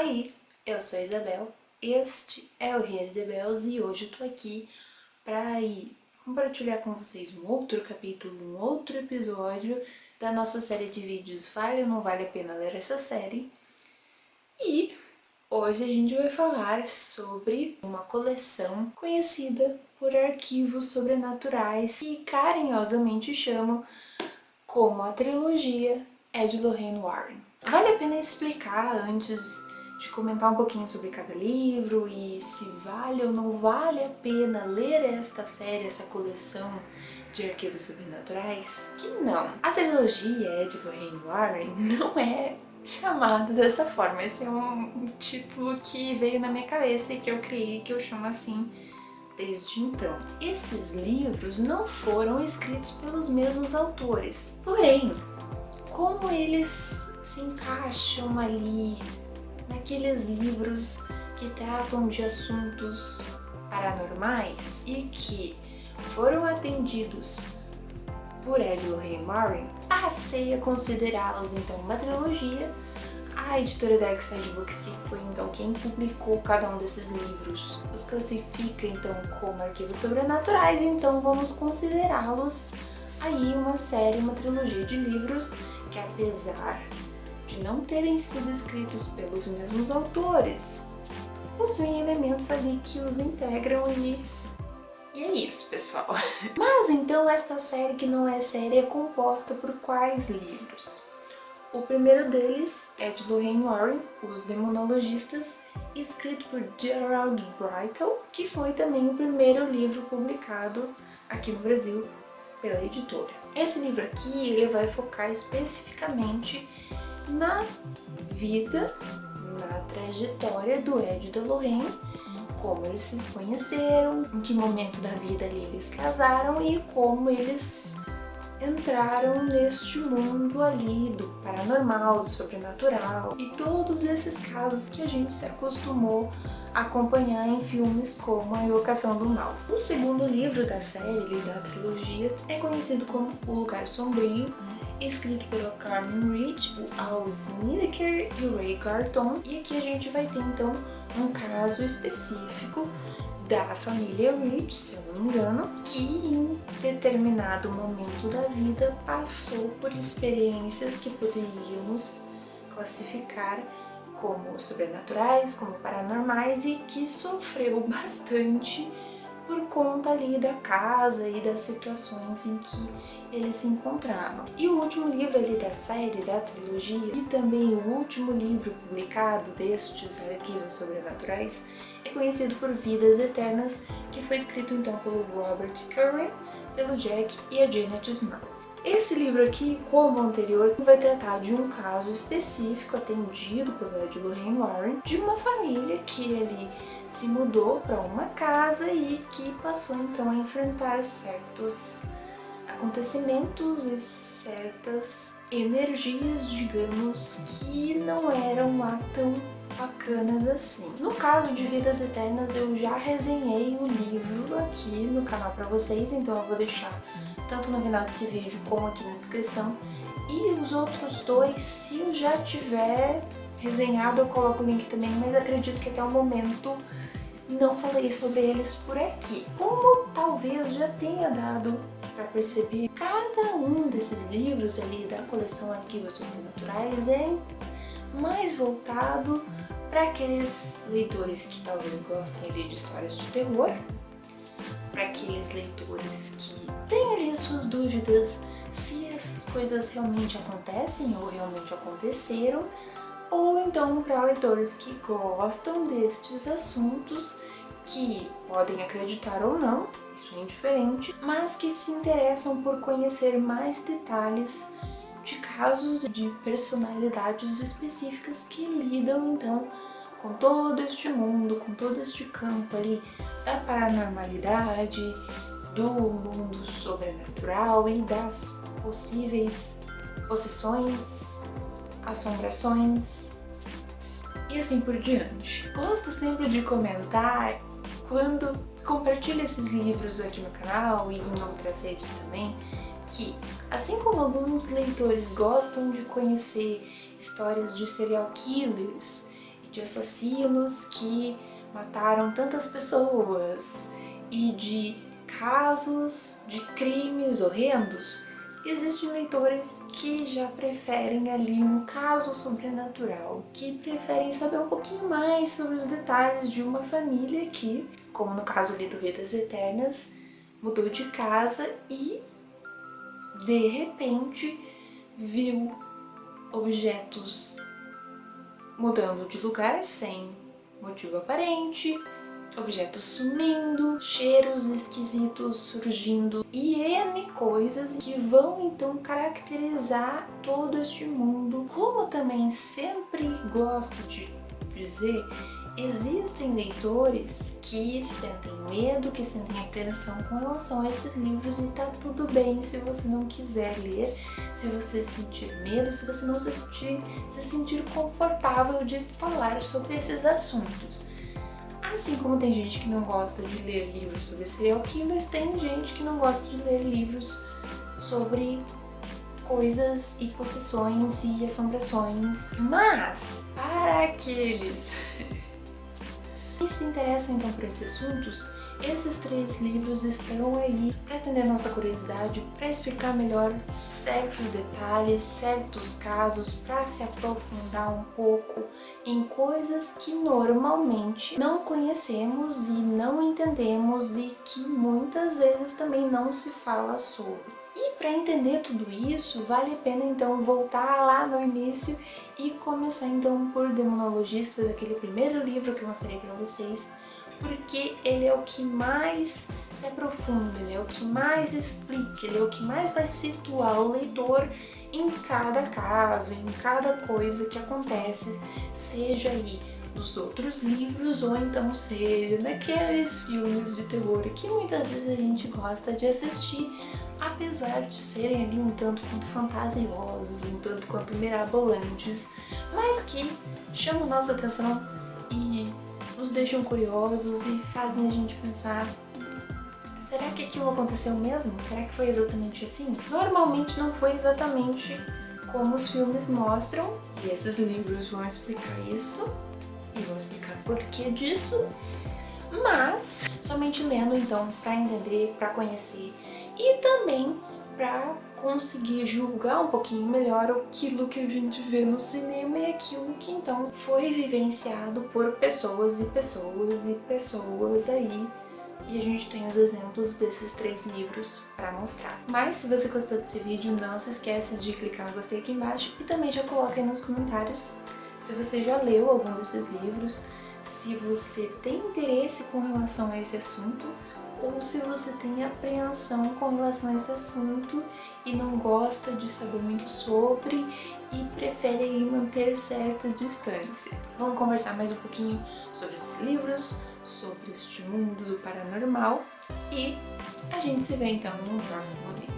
Oi, eu sou a Isabel, este é o Here the Bells e hoje eu tô aqui para compartilhar com vocês um outro capítulo, um outro episódio da nossa série de vídeos Vale ou Não Vale a Pena Ler Essa Série. E hoje a gente vai falar sobre uma coleção conhecida por arquivos sobrenaturais que carinhosamente chamam como a trilogia Ed Lorraine Warren. Vale a pena explicar antes de comentar um pouquinho sobre cada livro e se vale ou não vale a pena ler esta série, essa coleção de arquivos sobrenaturais, que não. A trilogia Ed Lorraine Warren não é chamada dessa forma. Esse é um título que veio na minha cabeça e que eu criei, que eu chamo assim desde então. Esses livros não foram escritos pelos mesmos autores, porém, como eles se encaixam ali naqueles livros que tratam de assuntos paranormais e que foram atendidos por Ed Lorraine Warren, passei a considerá-los então uma trilogia. A editora Dark Side Books, que foi então quem publicou cada um desses livros, os classifica então como arquivos sobrenaturais, então vamos considerá-los aí uma série, uma trilogia de livros que, apesar de não terem sido escritos pelos mesmos autores, possuem elementos ali que os integram e é isso, pessoal. Mas então esta série, que não é série, é composta por quais livros? O primeiro deles é de Lorraine Warren, Os Demonologistas, escrito por Gerald Breitel, que foi também o primeiro livro publicado aqui no Brasil pela editora. Esse livro aqui, ele vai focar especificamente na vida, na trajetória do Ed e da Lorraine, como eles se conheceram, em que momento da vida ali eles casaram e como eles entraram neste mundo ali do paranormal, do sobrenatural e todos esses casos que a gente se acostumou a acompanhar em filmes como A Invocação do Mal. O segundo livro da série, da trilogia, é conhecido como O Lugar Sombrio, escrito pelo Carmen Reed, o Al Snedeker e o Ray Garton, e aqui a gente vai ter então um caso específico da família Reed, se eu não me engano, que em determinado momento da vida passou por experiências que poderíamos classificar como sobrenaturais, como paranormais, e que sofreu bastante por conta ali da casa e das situações em que eles se encontravam. E o último livro ali da série, da trilogia, e também o último livro publicado destes arquivos sobrenaturais, é conhecido por Vidas Eternas, que foi escrito então pelo Robert Curran, pelo Jack e a Janet Smurl. Esse livro aqui, como o anterior, vai tratar de um caso específico atendido pelo Ed Lorraine Warren, de uma família que ele se mudou para uma casa e que passou então a enfrentar certos acontecimentos e certas energias, digamos, que não eram lá tão bacanas assim. No caso de Vidas Eternas, eu já resenhei o livro aqui no canal para vocês, então eu vou deixar tanto no final desse vídeo como aqui na descrição. E os outros dois, se eu já tiver resenhado, eu coloco o link também, mas acredito que até o momento não falei sobre eles por aqui. Como talvez já tenha dado para perceber, cada um desses livros ali da coleção Arquivos Sobrenaturais é mais voltado para aqueles leitores que talvez gostem ali de histórias de terror, para aqueles leitores que têm ali as suas dúvidas se essas coisas realmente acontecem ou realmente aconteceram, ou então para leitores que gostam destes assuntos, que podem acreditar ou não, isso é indiferente, mas que se interessam por conhecer mais detalhes de casos de personalidades específicas que lidam então com todo este mundo, com todo este campo ali da paranormalidade, do mundo sobrenatural e das possíveis possessões, assombrações e assim por diante. Gosto sempre de comentar quando compartilho esses livros aqui no canal e em outras redes também, que assim como alguns leitores gostam de conhecer histórias de serial killers de assassinos que mataram tantas pessoas e de casos de crimes horrendos, existem leitores que já preferem ali um caso sobrenatural, que preferem saber um pouquinho mais sobre os detalhes de uma família que, como no caso ali do Vidas Eternas, mudou de casa e de repente viu objetos mudando de lugar sem motivo aparente, objetos sumindo, cheiros esquisitos surgindo e N coisas que vão então caracterizar todo este mundo. Como também sempre gosto de dizer, existem leitores que sentem medo, que sentem apreensão com relação a esses livros e tá tudo bem se você não quiser ler, se você sentir medo, se você não se sentir confortável de falar sobre esses assuntos. Assim como tem gente que não gosta de ler livros sobre serial killers, tem gente que não gosta de ler livros sobre coisas e possessões e assombrações. Mas, para aqueles que se interessam então por esses assuntos, esses 3 livros estão aí para atender nossa curiosidade, para explicar melhor certos detalhes, certos casos, para se aprofundar um pouco em coisas que normalmente não conhecemos e não entendemos e que muitas vezes também não se fala sobre. E para entender tudo isso, vale a pena então voltar lá no início e começar então por Demonologistas, aquele primeiro livro que eu mostrei para vocês, porque ele é o que mais se aprofunda, ele é o que mais explica, ele é o que mais vai situar o leitor em cada caso, em cada coisa que acontece, seja aí dos outros livros ou então seja naqueles filmes de terror que muitas vezes a gente gosta de assistir, apesar de serem ali um tanto quanto fantasiosos, um tanto quanto mirabolantes, mas que chamam nossa atenção e nos deixam curiosos e fazem a gente pensar: será que aquilo aconteceu mesmo? Será que foi exatamente assim? Normalmente não foi exatamente como os filmes mostram, e esses livros vão explicar isso e vão explicar por que disso, mas somente lendo então para entender, para conhecer e também para conseguir julgar um pouquinho melhor aquilo que a gente vê no cinema e aquilo que então foi vivenciado por pessoas e pessoas e pessoas aí. E a gente tem os exemplos desses 3 livros para mostrar. Mas se você gostou desse vídeo, não se esquece de clicar no gostei aqui embaixo e também já coloca aí nos comentários se você já leu algum desses livros, se você tem interesse com relação a esse assunto ou se você tem apreensão com relação a esse assunto e não gosta de saber muito sobre e prefere aí manter certa distância. Vamos conversar mais um pouquinho sobre esses livros, sobre este mundo do paranormal e a gente se vê então no próximo vídeo.